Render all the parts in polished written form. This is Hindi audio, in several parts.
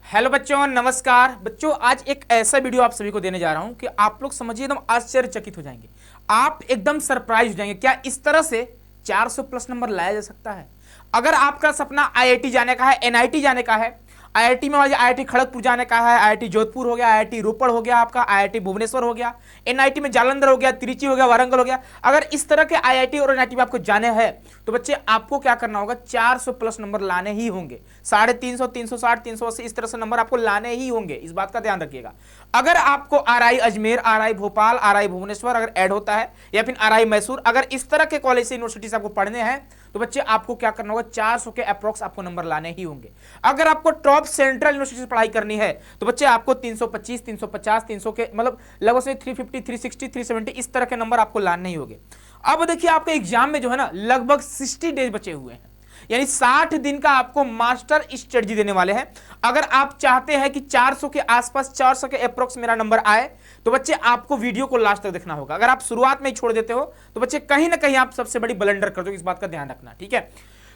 हेलो बच्चों, नमस्कार बच्चों। आज एक ऐसा वीडियो आप सभी को देने जा रहा हूं कि आप लोग समझिए एकदम आश्चर्यचकित हो जाएंगे। आप एकदम सरप्राइज हो जाएंगे। क्या इस तरह से 400 प्लस नंबर लाया जा सकता है? अगर आपका सपना आईआईटी जाने का है, एनआईटी जाने का है, आईआईटी में आईआईटी खड़गपुर जाने का है, आईआईटी जोधपुर हो गया, आईआईटी रोपड़ हो गया, आपका आईआईटी भुवनेश्वर हो गया, एनआईटी में जालंधर हो गया, त्रिची हो गया, वारंगल हो गया, अगर इस तरह के आईआईटी और एनआईटी में आपको जाने हैं तो बच्चे आपको क्या करना होगा? 400 प्लस नंबर लाने ही होंगे। 350, 360, 380 इस तरह से नंबर आपको लाने ही होंगे। इस बात का ध्यान रखिएगा। अगर आपको RI Ajmer, RI Bhopal, RI Bhubaneswar अगर ऐड होता है या फिर आरआई मैसूर, अगर इस तरह के कॉलेज से यूनिवर्सिटी से आपको पढ़ने हैं तो बच्चे आपको क्या करना होगा? 400 के अप्रोक्स आपको नंबर लाने ही होंगे। अगर आपको टॉप सेंट्रल यूनिवर्सिटी से पढ़ाई करनी है तो बच्चे आपको 325, 350, 300 के मतलब लगभग से 350, 360, 370 इस तरह के नंबर आपको लाने ही होंगे। अब देखिए आपके एग्जाम में जो है ना लगभग 60 डेज बचे हुए हैं, यानी 60 दिन का आपको मास्टर स्ट्रेटजी देने वाले हैं। अगर आप चाहते हैं कि 400 के आसपास, 400 के अप्रोक्स मेरा नंबर आए तो बच्चे आपको वीडियो को लास्ट तक देखना होगा। अगर आप शुरुआत में ही छोड़ देते हो तो बच्चे कहीं ना कहीं आप सबसे बड़ी ब्लंडर कर दो। इस बात का ध्यान रखना, ठीक है?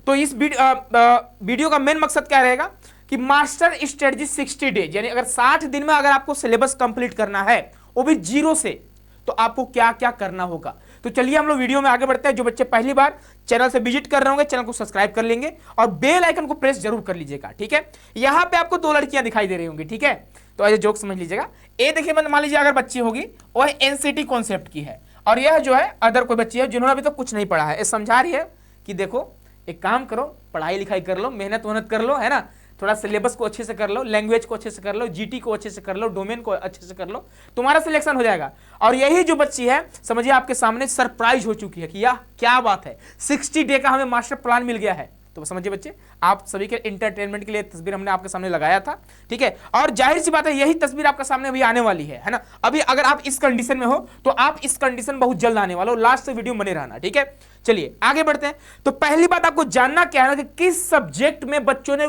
तो इस वीडियो का मेन मकसद क्या रहेगा कि मास्टर स्ट्रेटजी 60 डेज, यानी अगर 60 दिन में अगर आपको सिलेबस कंप्लीट करना है वो भी जीरो से, तो आपको क्या क्या करना होगा। तो चलिए हम लोग वीडियो में आगे बढ़ते हैं। जो बच्चे पहली बार चैनल से विजिट कर रहे होंगे चैनल को सब्सक्राइब कर लेंगे और बेल आइकन को प्रेस जरूर कर लीजिएगा, ठीक है? यहां पे आपको 2 लड़कियां दिखाई दे रही होंगी, ठीक है? तो ऐसे जोक समझ लीजिएगा। ए देखिए, मान लीजिए अगर बच्ची होगी वह एनसीटी कॉन्सेप्ट की है और यह जो है अदर कोई बच्ची है जिन्होंने अभी तक कुछ नहीं पढ़ा है। समझा रही है कि देखो एक काम करो, पढ़ाई लिखाई कर लो, मेहनत कर लो, है ना? थोड़ा सिलेबस को अच्छे से कर लो, लैंग्वेज को अच्छे से कर लो, जीटी को अच्छे से कर लो, डोमेन को अच्छे से कर लो, तुम्हारा सिलेक्शन हो जाएगा। और यही जो बच्ची है समझिए आपके सामने सरप्राइज हो चुकी है कि यह क्या बात है, 60 डे का हमें मास्टर प्लान मिल गया है। तो समझिए बच्चे, आप सभी के इंटरटेनमेंट के लिए तस्वीर हमने आपके सामने लगाया था, ठीक है? और जाहिर सी बात है यही तस्वीर आपके सामने अभी आने वाली है ना? अभी अगर आप इस कंडीशन में हो तो आप इस कंडीशन बहुत जल्द आने वाला हो। लास्ट से वीडियो बने रहना, ठीक है? चलिए आगे बढ़ते हैं। तो पहली बात आपको जानना क्या है कि किस सब्जेक्ट में बच्चों ने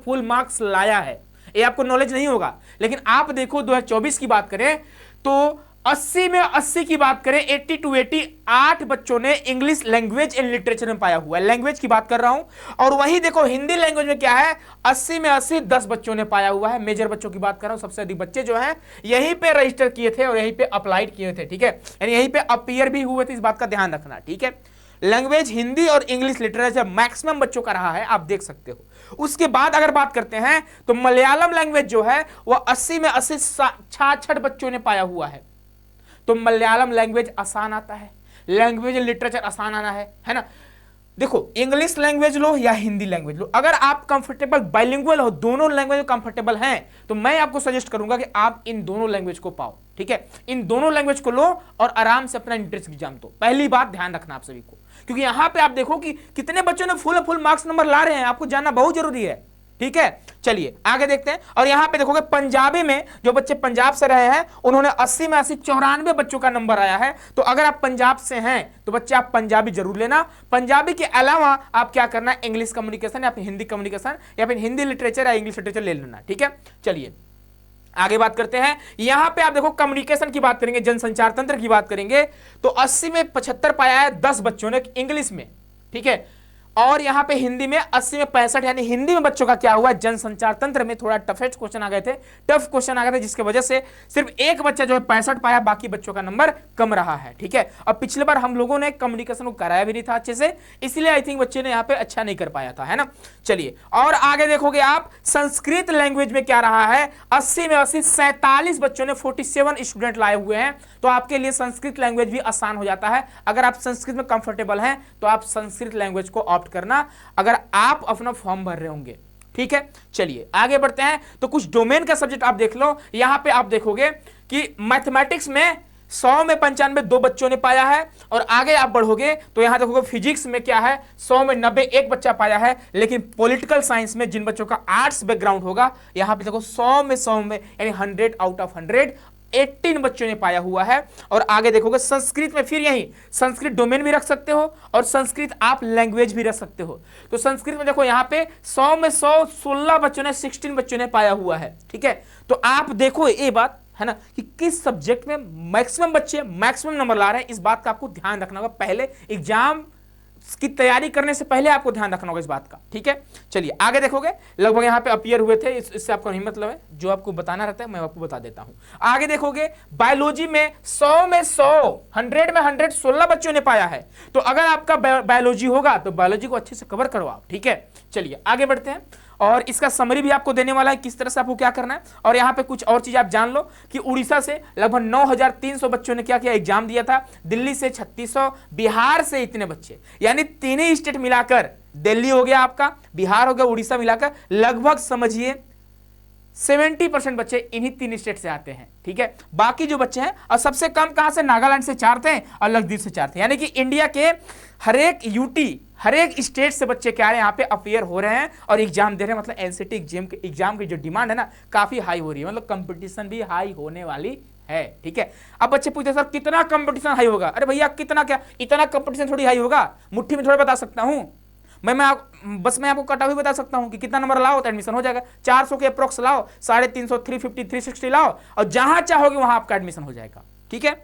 फुल मार्क्स लाया है। ये आपको नॉलेज नहीं होगा, लेकिन आप देखो 2024 की बात करें तो 80 में 80 की बात करें, 80 to 80 8 बच्चों ने इंग्लिश लैंग्वेज एंड लिटरेचर में पाया हुआ है। लैंग्वेज की बात कर रहा हूं। और वही देखो हिंदी लैंग्वेज में क्या है, 80 में 80 10 बच्चों ने पाया हुआ है। मेजर बच्चों की बात कर रहा हूं, सबसे अधिक बच्चे जो हैं यहीं पे रजिस्टर किए थे और यहीं पे अप्लाइड किए थे, ठीक है? यानी यहीं पे अपीयर भी हुए थे। इस बात का ध्यान रखना, ठीक है? लैंग्वेज हिंदी और इंग्लिश लिटरेचर मैक्सिमम बच्चों का रहा है, आप देख सकते हो। उसके बाद अगर बात करते हैं तो मलयालम लैंग्वेज जो है वह 80 में 80 66 बच्चों ने पाया हुआ है। तो मलयालम लैंग्वेज आसान आता है, लैंग्वेज लिटरेचर आसान आना है ना? देखो इंग्लिश लैंग्वेज लो या हिंदी लैंग्वेज लो, अगर आप कंफर्टेबल बाइलिंगुअल हो, दोनों लैंग्वेज कंफर्टेबल हैं, तो मैं आपको सजेस्ट करूंगा कि आप इन दोनों लैंग्वेज को पाओ, ठीक है? इन दोनों लैंग्वेज को लो और आराम से अपना इंट्रेंस एग्जाम दो। पहली बात ध्यान रखना आप सभी को, क्योंकि यहां पे आप देखो कि कितने बच्चों ने फुल मार्क्स नंबर ला रहे हैं, आपको जानना बहुत जरूरी है, ठीक है? चलिए आगे देखते हैं। और यहां पे देखोगे पंजाबी में जो बच्चे पंजाब से रहे हैं उन्होंने 80 में 80 94 बच्चों का नंबर आया है। तो अगर आप पंजाब से हैं तो बच्चे आप पंजाबी जरूर लेना। पंजाबी के अलावा आप क्या करना, इंग्लिश कम्युनिकेशन या फिर हिंदी कम्युनिकेशन या फिर हिंदी लिटरेचर या इंग्लिश लिटरेचर ले लेना, ठीक है? चलिए आगे बात करते हैं। यहां पे आप देखो कम्युनिकेशन की बात करेंगे, जनसंचार तंत्र की बात करेंगे तो 80 में 75 पाया है 10 बच्चों ने इंग्लिश में, ठीक है? और यहां पे हिंदी में 80 में 65, यानी हिंदी में बच्चों का क्या हुआ, जनसंचार तंत्र में थोड़ा टफेस्ट क्वेश्चन आ गए थे, टफ क्वेश्चन आ गए थे, जिसकी वजह से सिर्फ एक बच्चा जो है 65 पाया, बाकी बच्चों का नंबर कम रहा है, ठीक है? और पिछले बार हम लोगों ने कम्युनिकेशन को कराया भी नहीं था अच्छे से, इसलिए आई थिंक बच्चे ने यहां पे अच्छा नहीं कर पाया था, है ना? चलिए और आगे देखोगे आप संस्कृत लैंग्वेज में क्या रहा है, 80 में 80 47 बच्चों ने 47 स्टूडेंट लाए हुए हैं। तो आपके लिए संस्कृत लैंग्वेज भी आसान हो जाता है। अगर आप संस्कृत में कंफर्टेबल हैं तो आप संस्कृत लैंग्वेज को ऑप्ट करना अगर आप अपना फॉर्म भर रहे होंगे, ठीक है? चलिए आगे बढ़ते हैं। तो कुछ डोमेन का सब्जेक्ट आप देख लो। यहां पे आप देखोगे कि मैथमेटिक्स में 100 में 95 2 बच्चों ने पाया है। और आगे आप बढ़ोगे तो यहां देखोगे फिजिक्स में क्या है, 100 में 90 एक बच्चा पाया है। लेकिन पॉलिटिकल साइंस में जिन बच्चों का आर्ट्स बैकग्राउंड होगा, यहां पे देखो 100 में यानी 100 आउट ऑफ 100 18 बच्चों ने पाया हुआ है। और आगे देखोगे संस्कृत में फिर यही संस्कृत डोमेन भी रख सकते हो और संस्कृत आप लैंग्वेज भी रख सकते हो। तो संस्कृत में देखो यहां पे 100 में 100 16 बच्चों ने 16 बच्चों ने पाया हुआ है, ठीक है? तो आप देखो ये बात है ना कि किस सब्जेक्ट में मैक्सिमम बच्चे मैक्सिमम नंबर ला रहे हैं। इस बात का आपको ध्यान रखना होगा। पहले एग्जाम की तैयारी करने से पहले आपको ध्यान रखना होगा इस बात का, ठीक है। चलिए आगे देखोगे, लगभग यहाँ पे अपीयर हुए थे, इससे आपको नहीं मतलब है, जो आपको बताना रहता है मैं आपको बता देता हूं। आगे देखोगे बायोलॉजी में 100 में 100, 100 में 100 16 बच्चों ने पाया है। तो अगर आपका बायोलॉजी होगा तो बायोलॉजी को अच्छे से कवर करो आप, ठीक है। चलिए आगे बढ़ते हैं, और इसका समरी भी आपको देने वाला है किस तरह से आपको क्या करना है। और यहाँ पे कुछ और चीज आप जान लो कि उड़ीसा से लगभग 9300 बच्चों ने क्या किया, एग्जाम दिया था। दिल्ली से 3600, बिहार से इतने बच्चे, यानी तीन ही स्टेट मिलाकर, दिल्ली हो गया आपका, बिहार हो गया, उड़ीसा मिलाकर लगभग समझिए 70% बच्चे इन्हीं तीन स्टेट से आते हैं, ठीक है। बाकी जो बच्चे हैं, और सबसे कम कहां से, नागालैंड से 4 थे और लक्षद्वीप से 4 थे, यानी कि इंडिया के हर एक यूटी, हर एक स्टेट से बच्चे क्या है यहाँ पे अफेयर हो रहे हैं और एग्जाम दे रहे हैं। मतलब एनसीटी एग्जाम की जो डिमांड है ना काफी हाई हो रही है, मतलब कंपटीशन भी हाई होने वाली है, ठीक है। अब बच्चे पूछते सर कितना कंपटीशन हाई होगा? अरे भैया कितना क्या, इतना कंपटीशन थोड़ी हाई होगा, मुट्ठी में थोड़ा बता सकता हूं मैं आपको कटा हुई बता सकता हूं कि कितना नंबर लाओ तो एडमिशन हो जाएगा। 400 के अप्रोक्स लाओ, 350, 350, 360 लाओ और जहां चाहोगे वहां आपका एडमिशन हो जाएगा, ठीक है।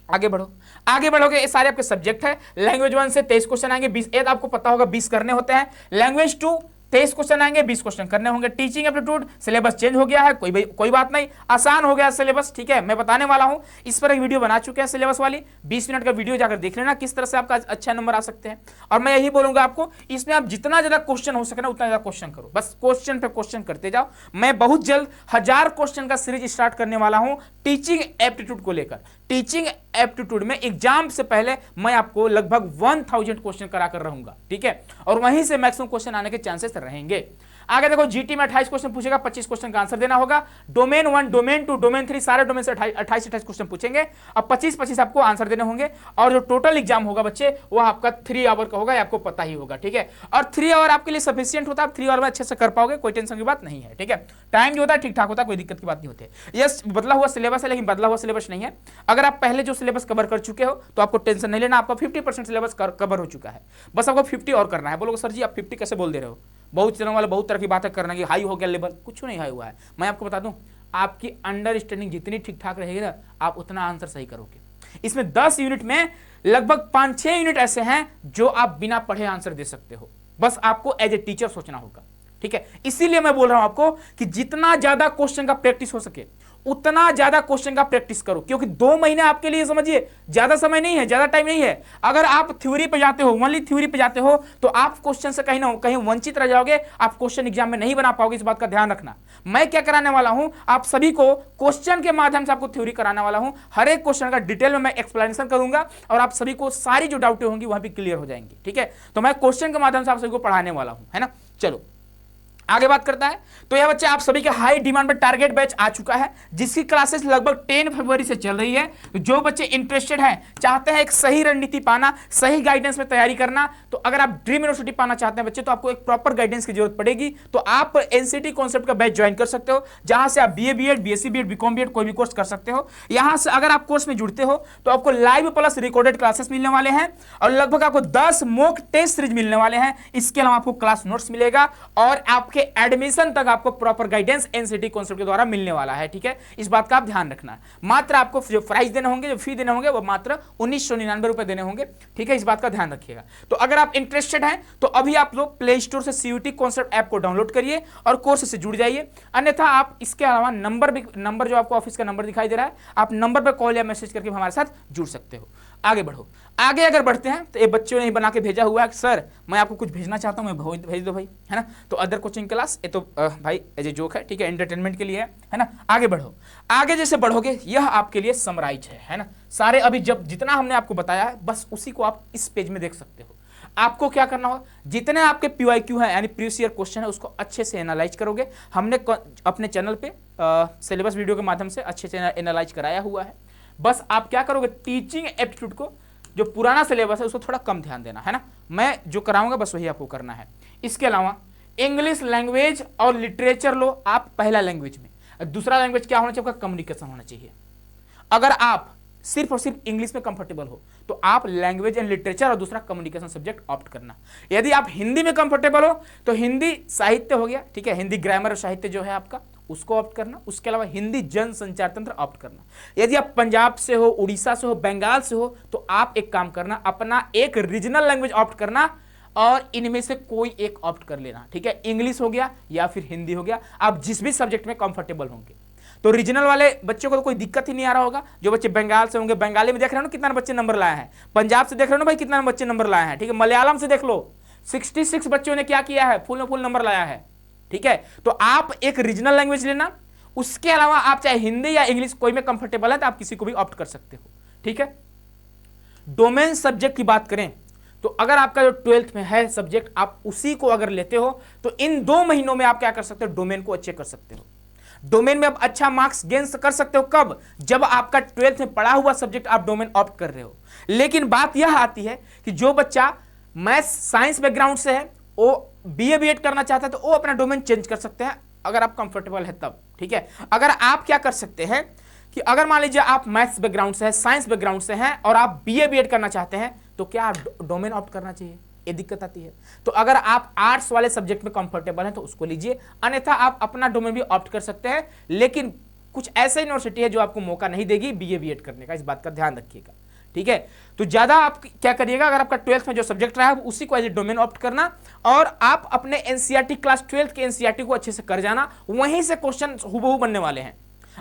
आगे बढ़ो, आगे बढ़ोगे, ये सारे आपके सब्जेक्ट है। लैंग्वेज 1 से 23 क्वेश्चन आएंगे, 20 एक आपको पता होगा 20 करने होते हैं। लैंग्वेज 2 23 क्वेश्चन आएंगे, 20 क्वेश्चन करने होंगे। टीचिंग एप्टीट्यूड सिलेबस चेंज हो गया है, कोई बात नहीं, आसान हो गया सिलेबस, ठीक है। मैं बताने वाला हूं, इस पर एक वीडियो बना चुके हैं सिलेबस वाली, 20 मिनट का वीडियो जाकर देख लेना किस तरह से आपका अच्छा नंबर आ सकते हैं। और मैं यही बोलूंगा आपको, इसमें आप जितना ज्यादा क्वेश्चन हो सके ना उतना ज्यादा क्वेश्चन करो, बस क्वेश्चन पे क्वेश्चन करते जाओ। मैं बहुत जल्द 1000 क्वेश्चन का सीरीज स्टार्ट करने वाला हूं टीचिंग एप्टीट्यूड को लेकर। टीचिंग एप्टीट्यूड में एग्जाम से पहले मैं आपको लगभग 1000 क्वेश्चन कराकर रहूंगा, ठीक है। और वहीं से मैक्सिमम क्वेश्चन आने के चांसेस रहेंगे। आगे देखो, जीटी में 28 क्वेश्चन पूछेगा, 25 क्वेश्चन का आंसर देना होगा। डोमेन 1, डोमेन 2, डोमेन 3 सारे डोमेन से 28 क्वेश्चन पूछेंगे और 25 आपको आंसर देने होंगे। और जो टोटल एग्जाम होगा बच्चे वो आपका 3 आवर का होगा, आपको पता ही होगा, ठीक है। और 3 आवर आपके लिए सफिशियंट होता है, आप 3 आवर में अच्छे से कर पाओगे, कोई टेंशन की बात नहीं है, ठीक है। टाइम जो होता है ठीक ठाक होता है, कोई दिक्कत की बात नहीं होती है। यस, बदला हुआ सिलेबस है, लेकिन बदला हुआ सिलेबस नहीं है। अगर आप पहले जो सिलेबस कवर कर चुके हो तो आपको टेंशन नहीं लेना, आपका 50% सिलेबस कवर हो चुका है, बस आपको 50 और करना है। बोलोगे सर जी आप 50 कैसे बोल दे रहे हो, बहुत चैनल वाले बहुत तरह की बातें करना कि हाई हो गया लेवल, कुछ नहीं हाई हुआ है। मैं आपको बता दूं, आपकी अंडरस्टैंडिंग जितनी ठीक ठाक रहेगी ना, आप उतना आंसर सही करोगे। इसमें 10 यूनिट में लगभग 5-6 यूनिट ऐसे हैं जो आप बिना पढ़े आंसर दे सकते हो, बस आपको एज ए टीचर सोचना होगा, ठीक है। इसीलिए मैं बोल रहा हूं आपको कि जितना ज्यादा क्वेश्चन का प्रैक्टिस हो सके उतना ज्यादा क्वेश्चन का प्रैक्टिस करो, क्योंकि 2 महीने आपके लिए समझिए ज्यादा समय नहीं है, ज्यादा टाइम नहीं है। अगर आप थ्योरी पे जाते हो, ओनली थ्योरी पे जाते हो, तो आप क्वेश्चन से कहीं ना कहीं वंचित रह जाओगे, आप क्वेश्चन एग्जाम में नहीं बना पाओगे, इस बात का ध्यान रखना। मैं क्या कराने वाला हूं, आप सभी को क्वेश्चन के माध्यम से आपको थ्योरी कराने वाला हूं। हर एक क्वेश्चन का डिटेल में मैं एक्सप्लेनेशन करूंगा और आप सभी को सारी जो डाउटें होंगी वहां भी क्लियर हो जाएंगी, ठीक है। तो मैं क्वेश्चन के माध्यम से आप सभी को पढ़ाने वाला हूं, है ना। चलो आगे बात करता है, तो यह बच्चे आप सभी के हाई डिमांड पर टारगेट बैच आ चुका है, जिसकी क्लासेस लगभग 10 फरवरी से चल रही है। जो बच्चे इंटरेस्टेड हैं, चाहते हैं एक सही रणनीति पाना, सही गाइडेंस में तैयारी करना, तो अगर आप ड्रीम यूनिवर्सिटी पाना चाहते हैं बच्चे, तो आपको एक प्रॉपर गाइडेंस की जरूरत पड़ेगी। तो आप एनसीटी कॉन्सेप्ट का बैच ज्वाइन कर सकते हो, जहां से आप BA BEd, BSc BEd, BCom BEd कोई भी कोर्स कर सकते हो। यहां से अगर आप कोर्स में जुड़ते हो तो आपको लाइव प्लस रिकॉर्डेड क्लासेस मिलने वाले हैं और लगभग आपको 10 मॉक टेस्ट सीरीज मिलने वाले हैं। इसके अलावा आपको क्लास नोट्स मिलेगा और आपके एडमिशन तक आपको प्रॉपर गाइडेंस एनसीटी कॉन्सेप्ट के द्वारा मिलने वाला है, ठीक है। इस बात का आप ध्यान रखना। मात्र आपको जो प्राइस देने होंगे, जो फी देने होंगे, वो मात्र 1999 रुपए देने होंगे, ठीक है। इस बात का ध्यान रखिएगा। तो अगर आप इंटरेस्टेड हैं तो अभी आप लोग प्ले स्टोर से सीयूटी कॉन्सेप्ट ऐप को डाउनलोड करिए और कोर्स से जुड़ जाइए। अन्यथा आप इसके अलावा नंबर जो आपको ऑफिस का नंबर दिखाई दे रहा है, आप नंबर पर कॉल या मैसेज करके हमारे साथ जुड़ सकते हो। आगे बढ़ो, आगे अगर बढ़ते हैं तो ये बच्चों ने ही बना के भेजा हुआ है, सर मैं आपको कुछ भेजना चाहता हूं, मैं भेज दो भाई, है ना। तो अदर कोचिंग क्लास, ये तो भाई एज ए जोक है, ठीक है, एंटरटेनमेंट के लिए है ना। आगे बढ़ो, आगे जैसे बढ़ोगे यह आपके लिए समराइज है ना। सारे अभी जब जितना हमने आपको बताया है बस उसी को आप इस पेज में देख सकते हो। आपको क्या करना होगा, जितने आपके पीवाईक्यू है यानी प्रीवियस ईयर क्वेश्चन है उसको अच्छे से एनालाइज करोगे। हमने अपने चैनल पे सिलेबस वीडियो के माध्यम से अच्छे से एनालाइज कराया हुआ है। बस आप क्या करोगे, टीचिंग एप्टीट्यूड को जो पुराना सिलेबस है उसको थोड़ा कम ध्यान देना, है ना। मैं जो कराऊंगा बस वही आपको करना है। इसके अलावा इंग्लिश लैंग्वेज और लिटरेचर लो आप पहला लैंग्वेज में। दूसरा लैंग्वेज क्या होना चाहिए, कम्युनिकेशन होना चाहिए। अगर आप सिर्फ और सिर्फ इंग्लिश में कंफर्टेबल हो तो आप लैंग्वेज एंड लिटरेचर और दूसरा कम्युनिकेशन सब्जेक्ट ऑप्ट करना। यदि आप हिंदी में कंफर्टेबल हो तो हिंदी साहित्य हो गया, ठीक है, हिंदी ग्रामर और साहित्य जो है आपका उसको ऑप्ट करना। उसके अलावा हिंदी जनसंचार तंत्र ऑप्ट करना। यदि आप पंजाब से हो, उड़ीसा से हो, बंगाल से हो, तो आप एक काम करना, अपना एक रीजनल लैंग्वेज ऑप्ट करना और इनमें से कोई एक ऑप्ट कर लेना, ठीक है। इंग्लिश हो गया या फिर हिंदी हो गया, आप जिस भी सब्जेक्ट में कंफर्टेबल होंगे। तो रीजनल वाले बच्चों को तो कोई दिक्कत ही नहीं आ रहा होगा। जो बच्चे बंगाल से होंगे, बंगाली में देख रहे हो ना कितना बच्चे नंबर लाए हैं, पंजाब से देख रहे हो ना भाई कितना बच्चे नंबर लाए हैं, ठीक है। मलयालम से देख लो 66 बच्चों ने क्या किया है, फुल में फुल नंबर लाया है, ठीक है। तो आप एक रीजनल लैंग्वेज लेना, उसके अलावा आप चाहे हिंदी या इंग्लिश कोई में कंफर्टेबल है तो आप किसी को भी ऑप्ट कर सकते हो, ठीक है। डोमेन सब्जेक्ट की बात करें तो अगर आपका जो 12th में है सब्जेक्ट, आप उसी को अगर लेते हो तो इन 2 महीनों में आप क्या कर सकते हो, डोमेन को अच्छे कर सकते हो। डोमेन में आप अच्छा मार्क्स गेन कर सकते हो कब, जब आपका 12th में पढ़ा हुआ सब्जेक्ट आप डोमेन ऑप्ट कर रहे हो। लेकिन बात यह आती है कि जो बच्चा मैथ्स साइंस बैकग्राउंड से है, वो बीए बीएड करना चाहता है तो वो अपना डोमेन चेंज कर सकते हैं अगर आप कंफर्टेबल है तब, ठीक है। अगर आप क्या कर सकते हैं कि अगर मान लीजिए आप मैथ्स बैकग्राउंड से है, साइंस बैकग्राउंड से हैं और आप बीए बीएड करना चाहते हैं, तो क्या डोमेन ऑप्ट करना चाहिए, ये दिक्कत आती है। तो अगर आप आर्ट्स वाले सब्जेक्ट में कंफर्टेबल हैं तो उसको लीजिए, अन्यथा आप अपना डोमेन भी ऑप्ट कर सकते हैं। लेकिन कुछ ऐसे यूनिवर्सिटी है जो आपको मौका नहीं देगी बीए बीएड करने का, इस बात का ध्यान रखिएगा, ठीक है। तो ज्यादा आप क्या करिएगा, अगर आपका 12th में जो सब्जेक्ट रहा है उसी को एज ए डोमेन ऑप्ट करना, और आप अपने एनसीईआरटी क्लास 12th के एनसीईआरटी को अच्छे से कर जाना, वहीं से क्वेश्चन हुबहू बनने वाले हैं।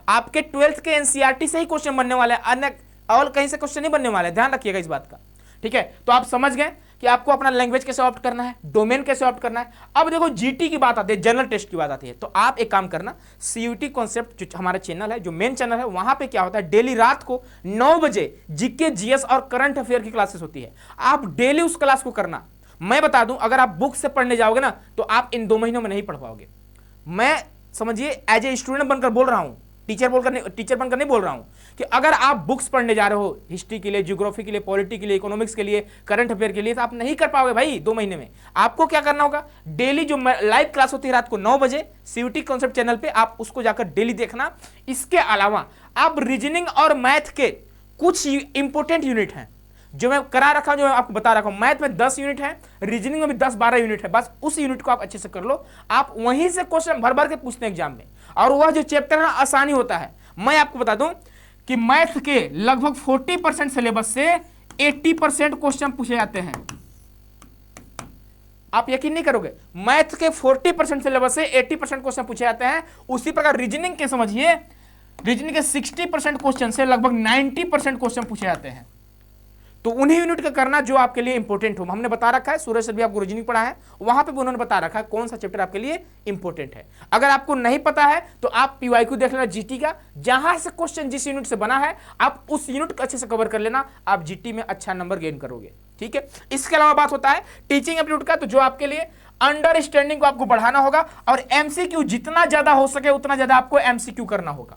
आपके 12th के एनसीईआरटी से ही क्वेश्चन बनने वाले हैं, अन्य और कहीं से क्वेश्चन नहीं बनने वाले, ध्यान रखिएगा इस बात का, ठीक है। तो आप समझ गए कि आपको अपना लैंग्वेज कैसे ऑप्ट करना है, डोमेन कैसे ऑप्ट करना है। अब देखो जीटी की बात आती है, जनरल टेस्ट की बात आती है, तो आप एक काम करना, सीयूटी कॉन्सेप्ट जो हमारा चैनल है, जो मेन चैनल है, वहां पे क्या होता है, डेली रात को 9 बजे जीके जीएस और करंट अफेयर की क्लासेस होती है। आप डेली उस क्लास को करना। मैं बता दूं, अगर आप बुक से पढ़ने जाओगे ना तो आप इन 2 महीनों में नहीं पढ़ पाओगे। मैं समझिए एज ए स्टूडेंट बनकर बोल रहा हूं, टीचर बनकर नहीं बोल रहा हूं, कि अगर आप बुक्स पढ़ने जा रहे हो हिस्ट्री के लिए, ज्योग्राफी के लिए, पॉलिटी के लिए, इकोनॉमिक्स के लिए, करंट अफेयर के लिए, तो आप नहीं कर पाओगे भाई 2 महीने में। आपको क्या करना होगा, डेली जो लाइव क्लास होती है रात को 9 बजे सीयूटी कॉन्सेप्ट चैनल पे, आप उसको जाकर डेली देखना। इसके अलावा आप रीजनिंग और मैथ के कुछ इंपोर्टेंट यूनिट हैं जो मैं करा रखा हूं, जो मैं आपको बता रखा हूं। मैथ में 10 यूनिट है, रीजनिंग में भी 10-12 यूनिट है, बस उस यूनिट को आप अच्छे से कर लो। आप वहीं से क्वेश्चन भर भर के पूछते हैं एग्जाम में, और वह जो चैप्टर है आसानी होता है। मैं आपको बता दूं कि मैथ के लगभग 40% सिलेबस से 80% क्वेश्चन पूछे जाते हैं। आप यकीन नहीं करोगे, मैथ के 40% सिलेबस से 80% क्वेश्चन पूछे जाते हैं। उसी प्रकार रीजनिंग के समझिए, रीजनिंग के 60% क्वेश्चन से लगभग 90% क्वेश्चन पूछे जाते हैं। तो उन्हीं यूनिट का करना जो आपके लिए इंपॉर्टेंट हो। हमने बता रखा है, सूरज सर भी आपको रीजनिंग पढ़ा है, वहां पे भी उन्होंने बता रखा है कौन सा चैप्टर आपके लिए इंपॉर्टेंट है। अगर आपको नहीं पता है तो आप पीवाईक्यू देख लेना जीटी का, जहां से क्वेश्चन जिस यूनिट से बना है आप उस यूनिट को अच्छे से कवर कर लेना, आप जीटी में अच्छा नंबर गेन करोगे, ठीक है। इसके अलावा बात होता है टीचिंग एप्टीट्यूड का, तो जो आपके लिए अंडरस्टैंडिंग को आपको बढ़ाना होगा, और एमसीक्यू जितना ज्यादा हो सके उतना ज्यादा आपको एमसीक्यू करना होगा।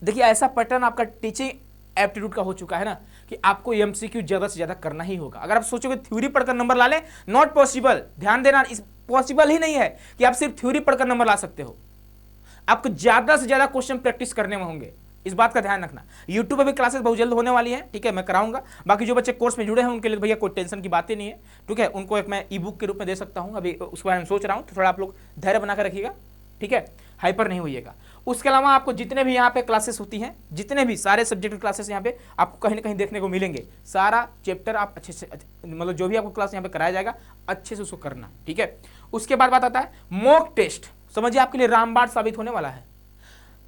देखिए ऐसा पैटर्न आपका टीचिंग एप्टीट्यूड का हो चुका है ना कि आपको एमसीक्यू ज्यादा से ज्यादा करना ही होगा। अगर आप सोचोगे थ्योरी पढ़कर नंबर ला लें, नॉट पॉसिबल। ध्यान देना, इस पॉसिबल ही नहीं है कि आप सिर्फ थ्योरी पढ़कर नंबर ला सकते हो। आपको ज्यादा से ज्यादा क्वेश्चन प्रैक्टिस करने में होंगे, इस बात का ध्यान रखना। यूट्यूब पे भी क्लासेस बहुत जल्द होने वाली है, ठीक है, मैं कराऊंगा। बाकी जो बच्चे कोर्स में जुड़े हैं उनके लिए भैया कोई टेंशन की बात ही नहीं है, ठीक है। उनको एक मैं ई बुक के रूप में दे सकता हूं, अभी उसके बारे में सोच रहा हूं, तो थोड़ा आप लोग धैर्य बनाकर रखिएगा, ठीक है, हाइपर नहीं होइएगा। उसके अलावा आपको जितने भी यहाँ पे क्लासेस होती हैं, जितने भी सारे सब्जेक्ट की क्लासेस यहाँ पे आपको कहीं ना कहीं देखने को मिलेंगे। सारा चैप्टर आप अच्छे से, मतलब जो भी आपको क्लास यहाँ पे कराया जाएगा अच्छे से उसको करना, ठीक है। उसके बाद बात आता है मॉक टेस्ट। समझिए आपके लिए रामबाण साबित होने वाला है।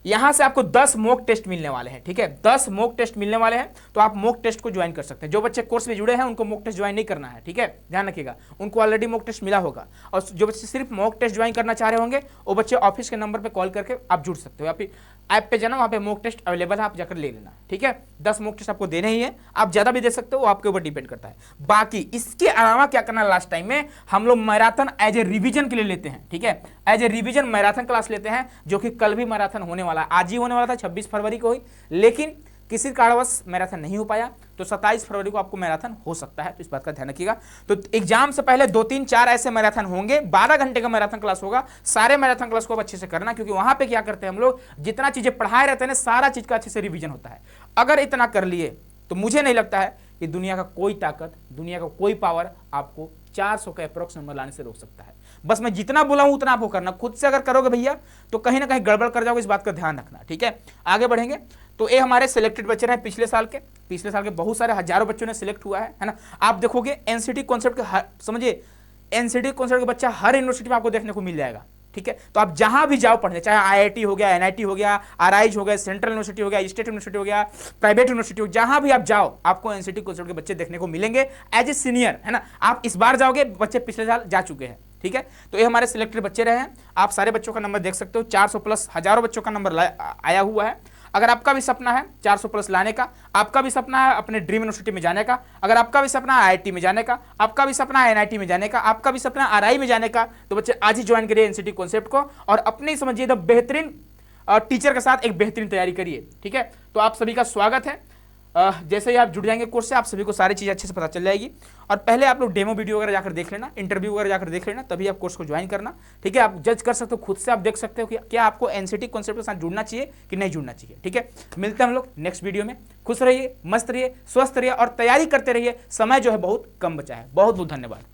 यहां से आपको 10 मॉक टेस्ट मिलने वाले हैं, ठीक है, 10 मॉक टेस्ट मिलने वाले हैं। तो आप मॉक टेस्ट को ज्वाइन कर सकते हैं। जो बच्चे कोर्स में जुड़े हैं उनको मॉक टेस्ट ज्वाइन नहीं करना है, ठीक है, ध्यान रखिएगा, उनको ऑलरेडी मॉक टेस्ट मिला होगा। और जो बच्चे सिर्फ मॉक टेस्ट ज्वाइन करना चाह रहे होंगे वो बच्चे ऑफिस के नंबर पर कॉल करके आप जुड़ सकते हो, या फिर ऐप पे जाना, वहाँ पे मॉक टेस्ट अवेलेबल है, आप जाकर ले लेना, ठीक है। 10 मॉक टेस्ट आपको देने ही है, आप ज्यादा भी दे सकते हो, वो आपके ऊपर डिपेंड करता है। बाकी इसके अलावा क्या करना, लास्ट टाइम में हम लोग मैराथन एज ए रिवीजन के लिए लेते हैं, ठीक है, as a revision marathon class लेते हैं, जो कि कल भी मैराथन होने वाला है। आज ही होने वाला था 26 फरवरी को हुई, लेकिन किसी कारणवश मैराथन नहीं हो पाया, तो 27 फरवरी को आपको मैराथन हो सकता है, तो इस बात का ध्यान रखिएगा। तो एग्जाम से पहले 2-3-4 ऐसे मैराथन होंगे, 12 घंटे का मैराथन क्लास होगा। सारे मैराथन क्लास को आप अच्छे से करना, क्योंकि वहां पे क्या करते हैं हम लोग, जितना चीजें पढ़ाए रहते हैं ना, सारा चीज का अच्छे से रिवीजन होता है। अगर इतना कर लिए तो मुझे नहीं लगता है कि दुनिया का कोई ताकत, दुनिया का कोई पावर आपको 400 का अप्रोक्स नंबर लाने से रोक सकता है। बस मैं जितना बोला हूं उतना आपको करना, खुद से अगर करोगे भैया तो कहीं ना कहीं गड़बड़ कर जाओगे, इस बात का ध्यान रखना, ठीक है। आगे बढ़ेंगे तो ये हमारे सिलेक्टेड बच्चे रहे पिछले साल के बहुत सारे हजारों बच्चों ने सिलेक्ट हुआ है ना। आप देखोगे एनसीटी कॉन्सेप्ट के, समझिए एनसीटी कॉन्सेप्ट का बच्चा हर यूनिवर्सिटी में आपको देखने को मिल जाएगा, ठीक है। तो आप जहां भी जाओ पढ़ने, चाहे आईआईटी हो गया, एनआईटी हो गया, आरआईज हो गया, सेंट्रल यूनिवर्सिटी हो गया, स्टेट यूनिवर्सिटी हो गया, प्राइवेट यूनिवर्सिटी हो, जहां भी आप जाओ आपको एनसीटी कॉन्सेप्ट के बच्चे देखने को मिलेंगे एज ए सीनियर, है ना। आप इस बार जाओगे, बच्चे पिछले साल जा चुके हैं, ठीक है। तो ये हमारे सिलेक्टेड बच्चे रहे हैं। आप सारे बच्चों का नंबर देख सकते हो, 400 प्लस हजारों बच्चों का नंबर आया हुआ है। अगर आपका भी सपना है 400 प्लस लाने का, आपका भी सपना है अपने ड्रीम यूनिवर्सिटी में जाने का, अगर आपका भी सपना है आईआईटी में जाने का, आपका भी सपना है एनआईटी में जाने का, आपका भी सपना है आरआई में जाने का, तो बच्चे आज ही ज्वाइन करिए एनसीटी कॉन्सेप्ट को और अपने समझिए एकदम बेहतरीन टीचर के साथ एक बेहतरीन तैयारी करिए, ठीक है। तो आप सभी का स्वागत है। जैसे ही आप जुड़ जाएंगे कोर्स से, आप सभी को सारी चीज़ अच्छे से पता चल जाएगी। और पहले आप लोग डेमो वीडियो वगैरह जाकर देख लेना, इंटरव्यू वगैरह जाकर देख लेना, तभी आप कोर्स को ज्वाइन करना, ठीक है। आप जज कर सकते हो, खुद से आप देख सकते हो कि क्या आपको एनसीटी कॉन्सेप्ट के साथ जुड़ना चाहिए कि नहीं जुड़ना चाहिए, ठीक है। मिलते हैं हम लोग नेक्स्ट वीडियो में। खुश रहिए, मस्त रहिए, स्वस्थ रहिए और तैयारी करते रहिए। समय जो है बहुत कम बचा है। बहुत बहुत धन्यवाद।